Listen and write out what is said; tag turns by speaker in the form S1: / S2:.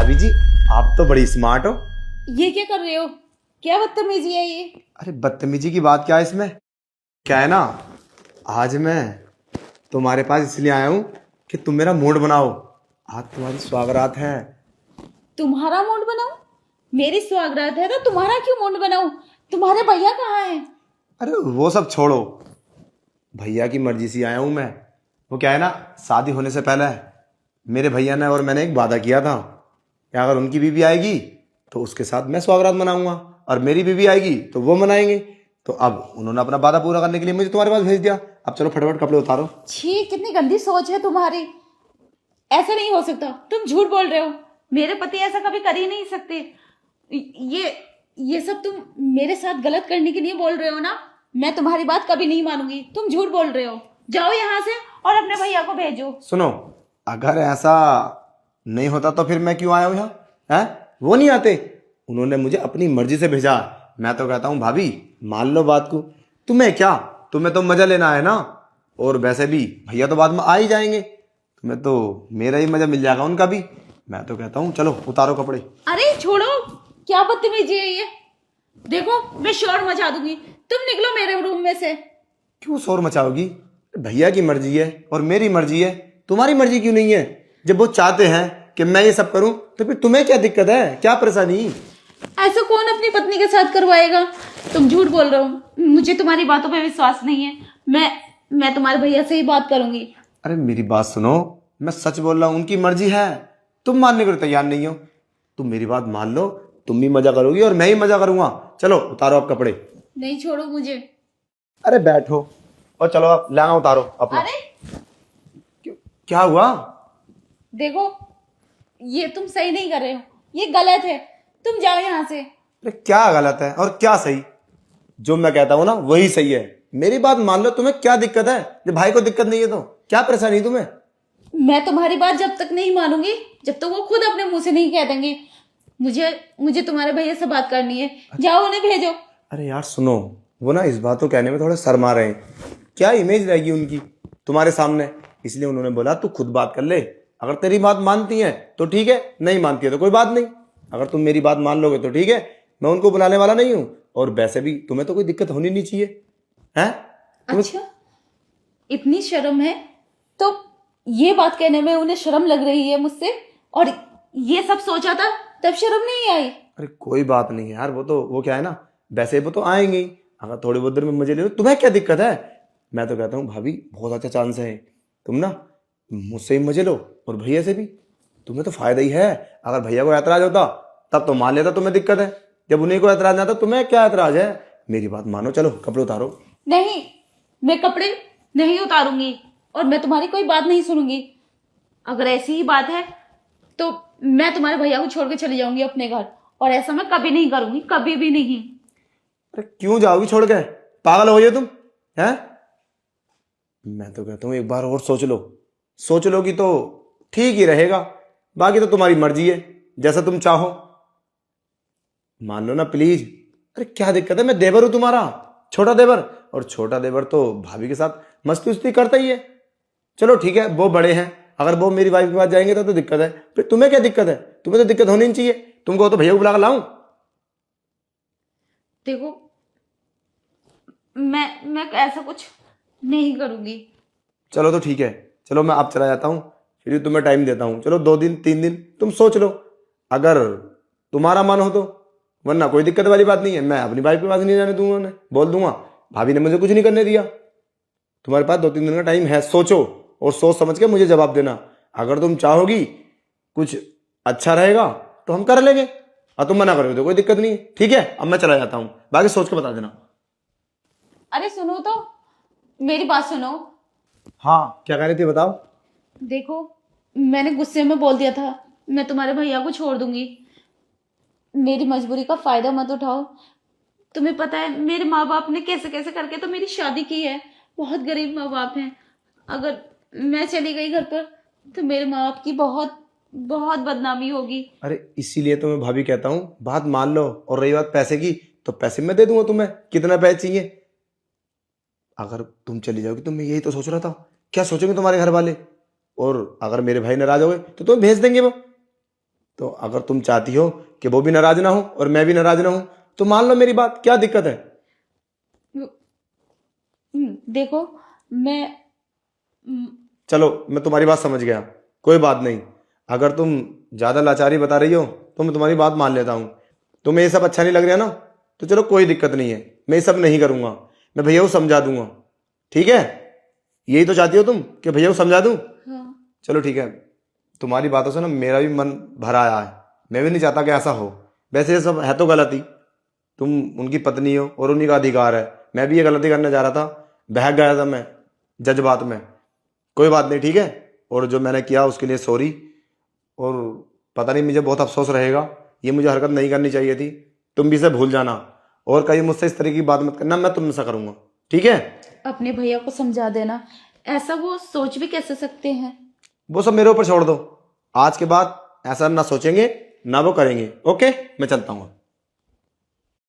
S1: भाभी जी, आप तो बड़ी स्मार्ट हो।
S2: ये क्या कर रहे हो? क्या बदतमीजी है ये?
S1: अरे बदतमीजी की बात क्या है इसमें? क्या है ना, आज मैं तुम्हारे पास इसलिए आया हूँ कि तुम मेरा मूड बनाओ। आज तुम्हारी स्वागरात है।
S2: तुम्हारा मूड बनाऊं? मेरी स्वागरात है तो तुम्हारा क्यों मूड बनाऊं? तुम्हारे भैया कहाँ हैं?
S1: अरे वो सब छोड़ो, भैया की मर्जी से आया हूँ मैं। वो क्या है ना, शादी होने से पहले मेरे भैया ने और मैंने एक वादा किया था कि अगर उनकी बीवी आएगी तो उसके साथ मैं स्वागरात मनाऊंगा, और मेरी बीवी आएगी तो वो मनाएंगे। तो अब उन्होंने अपना वादा पूरा करने के लिए मुझे तुम्हारे पास भेज दिया। अब चलो फटाफट कपड़े उतारो।
S2: छी, कितनी गंदी सोच है तुम्हारी। ऐसा नहीं हो सकता, तुम झूठ बोल रहे हो। मेरे पति ऐसा कभी कर ही नहीं सकते। ये सब तुम मेरे साथ गलत करने के लिए बोल रहे हो ना? मैं तुम्हारी बात कभी नहीं मानूंगी। तुम झूठ बोल रहे हो। जाओ यहाँ से और अपने भैया को भेजो।
S1: सुनो, अगर ऐसा नहीं होता तो फिर मैं क्यों आया हूँ यहाँ? हैं? वो नहीं आते, उन्होंने मुझे अपनी मर्जी से भेजा। मैं तो कहता हूँ भाभी, मान लो बात को। तुम्हें क्या, तुम्हें तो मजा लेना है ना। और वैसे भी भैया तो बाद में आ ही जाएंगे, तुम्हें तो मेरा ही मजा मिल जाएगा, उनका भी। मैं तो कहता हूँ चलो उतारो कपड़े।
S2: अरे छोड़ो, क्या बदतमीजी है ये? देखो, मैं शोर मचा दूंगी। तुम निकलो मेरे रूम में से।
S1: क्यों शोर मचाओगी? भैया की मर्जी है और मेरी मर्जी है, तुम्हारी मर्जी क्यों नहीं है? जब वो चाहते हैं कि मैं ये सब करूं तो फिर तुम्हें क्या दिक्कत है, क्या परेशानी?
S2: ऐसा कौन अपनी पत्नी के साथ करवाएगा? तुम झूठ बोल रहे हो। मुझे तुम्हारी बातों पे विश्वास नहीं है। मैं तुम्हारे भैया से ही बात करूंगी।
S1: अरे मेरी बात सुनो, मैं सच बोल रहा हूँ, उनकी मर्जी है। तुम मानने को तैयार नहीं हो। तुम मेरी बात मान लो, तुम भी मजा करोगी और मैं ही मजा करूंगा। चलो उतारो आप कपड़े।
S2: नहीं, छोड़ो मुझे।
S1: अरे बैठो और चलो आप लहंगा उतारो अपना।
S2: अरे
S1: क्या हुआ?
S2: देखो, ये तुम सही नहीं कर रहे हो। ये गलत है। तुम जाओ यहाँ से।
S1: अरे क्या गलत है और क्या सही? जो मैं कहता हूँ ना वही सही है। मेरी बात मान लो, तुम्हें क्या दिक्कत है? जब भाई को दिक्कत नहीं है तो क्या परेशानी है तुम्हें?
S2: मैं तुम्हारी बात जब तक नहीं मानूंगी जब तक वो खुद अपने मुंह से नहीं कह देंगे। मुझे मुझे तुम्हारे भैया से बात करनी है। जाओ, उन्हें भेजो।
S1: अरे यार सुनो, वो ना इस बात को कहने में थोड़ा शर्मा रहे हैं। क्या इमेज रहेगी उनकी तुम्हारे सामने, इसलिए उन्होंने बोला तू खुद बात कर ले। अगर तेरी बात मानती है तो ठीक है, नहीं मानती है तो कोई बात नहीं। अगर तुम मेरी बात मान लोगे तो ठीक है, मैं उनको बुलाने वाला नहीं हूँ। और वैसे भी तुम्हें तो कोई दिक्कत होनी नहीं चाहिए। हैं?
S2: अच्छा, इतनी शर्म है तो ये बात कहने में उन्हें शर्म लग रही है मुझसे? और ये सब सोचा था तब शर्म नहीं आई?
S1: अरे कोई बात नहीं है यार, वो क्या है ना, वैसे वो तो आएंगे ही। अगर थोड़ी बहुत देर में मजे ले लो, तुम्हें क्या दिक्कत है? मैं तो कहता हूँ भाभी, बहुत अच्छा चांस है। तुम ना मुझसे भी मजे लो और भैया से भी, तुम्हें तो फायदा ही है। अगर भैया को ऐतराज होता तब तो मान लेता तुम्हें दिक्कत है। जब उन्हीं को ऐतराज ना आता, तुम्हें क्या ऐतराज है? मेरी बात मानो, चलो कपड़े उतारो।
S2: नहीं, मैं कपड़े नहीं उतारूंगी और मैं तुम्हारी कोई बात नहीं सुनूंगी। अगर ऐसी ही बात है तो मैं तुम्हारे भैया को छोड़ के चली जाऊंगी अपने घर। और ऐसा मैं कभी नहीं करूंगी, कभी भी नहीं।
S1: अरे क्यों जाओगी छोड़ के? पागल हो गए तुम? हैं? मैं तो कहता हूँ एक बार और सोच लो। सोच लोगी तो ठीक ही रहेगा। बाकी तो तुम्हारी मर्जी है, जैसा तुम चाहो। मान लो ना प्लीज। अरे क्या दिक्कत है, मैं देवर हूं तुम्हारा, छोटा देवर। और छोटा देवर तो भाभी के साथ मस्ती उस्ती करता ही है। चलो ठीक है, वो बड़े हैं, अगर वो मेरी वाइफ के पास जाएंगे तो दिक्कत है। फिर तुम्हें क्या दिक्कत है? तुम्हें तो दिक्कत होनी नहीं चाहिए। तुमको तो भैया को बुला कर लाऊं?
S2: देखो, मैं ऐसा कुछ नहीं करूंगी।
S1: चलो तो ठीक है, चलो मैं अब चला जाता हूँ। फिर भी तुम्हें टाइम देता हूँ, चलो 2 दिन 3 दिन तुम सोच लो, अगर तुम्हारा मन हो तो। वरना कोई दिक्कत वाली बात नहीं है, मैं अपनी वाइफ के पास नहीं जाने दूंगा। उन्हें बोल दूंगा भाभी ने मुझे कुछ नहीं करने दिया। तुम्हारे पास 2 3 दिन का टाइम है, सोचो और सोच समझ के मुझे जवाब देना। अगर तुम चाहोगी कुछ अच्छा रहेगा तो हम कर लेंगे, और तुम मना करोगे तो कोई दिक्कत नहीं है। ठीक है, अब मैं चला जाता हूँ, बाकी सोच के बता देना।
S2: अरे सुनो तो, मेरी बात सुनो।
S1: हाँ क्या कह रही थी, बताओ।
S2: देखो, मैंने गुस्से में बोल दिया था मैं तुम्हारे भैया को छोड़ दूंगी। मेरी मजबूरी का फायदा मत उठाओ। तुम्हें पता है मेरे माँ बाप ने कैसे कैसे करके तो मेरी शादी की है। बहुत गरीब माँ बाप हैं। अगर मैं चली गई घर पर तो मेरे माँ बाप की बहुत बहुत बदनामी होगी।
S1: अरे इसीलिए तो मैं भाभी कहता हूँ, बात मान लो। और रही बात पैसे की, तो पैसे मैं दे दूंगा तुम्हें, कितना पैसे चाहिए। अगर तुम चली जाओगी तो मैं यही तो सोच रहा था, क्या सोचेंगे तुम्हारे घर वाले। और अगर मेरे भाई नाराज हो गए तो तुम्हें भेज देंगे वो। तो अगर तुम चाहती हो कि वो भी नाराज ना हो और मैं भी नाराज ना हूं तो मान लो मेरी बात, क्या दिक्कत है?
S2: देखो मैं हम्म,
S1: चलो मैं तुम्हारी बात समझ गया, कोई बात नहीं। अगर तुम ज्यादा लाचारी बता रही हो तो मैं तुम्हारी बात मान लेता हूँ। तुम्हें ये सब अच्छा नहीं लग रहा ना, तो चलो कोई दिक्कत नहीं है, मैं ये सब नहीं करूंगा। मैं भैया को समझा दूंगा, ठीक है? यही तो चाहती हो तुम कि भैया को समझा दूं?
S2: हाँ
S1: चलो ठीक है। तुम्हारी बातों से ना मेरा भी मन भर आया है, मैं भी नहीं चाहता कि ऐसा हो। वैसे ये सब है तो गलती, तुम उनकी पत्नी हो और उन्हीं का अधिकार है। मैं भी ये गलती करने जा रहा था, बहक गया था मैं जज्बात में। कोई बात नहीं, ठीक है। और जो मैंने किया उसके लिए सॉरी। और पता नहीं मुझे बहुत अफसोस रहेगा, ये मुझे हरकत नहीं करनी चाहिए थी। तुम भी इसे भूल जाना और कहीं मुझसे इस तरह की बात मत करना, मैं तुमसे करूंगा, ठीक है?
S2: अपने भैया को समझा देना, ऐसा वो सोच भी कैसे सकते हैं।
S1: वो सब मेरे ऊपर छोड़ दो। आज के बाद ऐसा ना सोचेंगे ना वो करेंगे। ओके, मैं चलता हूँ।